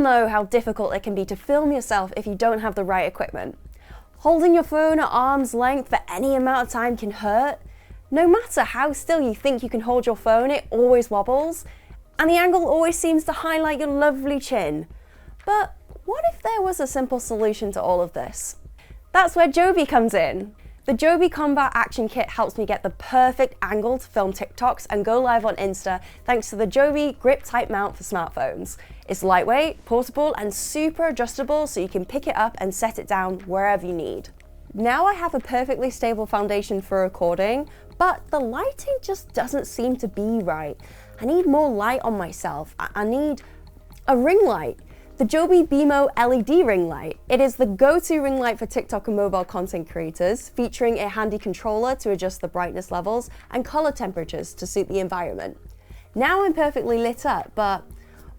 know how difficult it can be to film yourself if you don't have the right equipment. Holding your phone at arm's length for any amount of time can hurt. No matter how still you think you can hold your phone, it always wobbles, and the angle always seems to highlight your lovely chin. But what if there was a simple solution to all of this? That's where JOBY comes in. The JOBY Combat Action Kit helps me get the perfect angle to film TikToks and go live on Insta thanks to the JOBY Grip Type Mount for smartphones. It's lightweight, portable, and super adjustable so you can pick it up and set it down wherever you need. Now I have a perfectly stable foundation for recording, but the lighting just doesn't seem to be right. I need more light on myself. I need a ring light. The JOBY BMO LED ring light. It is the go-to ring light for TikTok and mobile content creators, featuring a handy controller to adjust the brightness levels and color temperatures to suit the environment. Now I'm perfectly lit up, but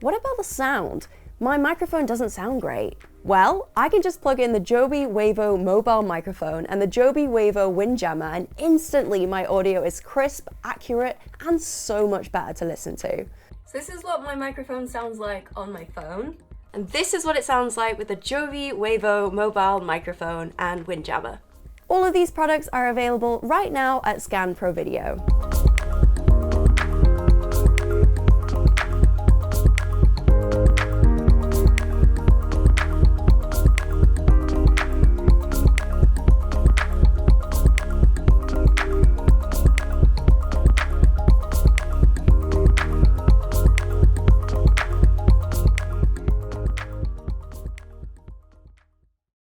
what about the sound? My microphone doesn't sound great. Well, I can just plug in the JOBY Wavo mobile microphone and the JOBY Wavo Windjammer, and instantly my audio is crisp, accurate, and so much better to listen to. So this is what my microphone sounds like on my phone. And this is what it sounds like with the JOBY Wavo mobile microphone and Windjammer. All of these products are available right now at Scan Pro Video.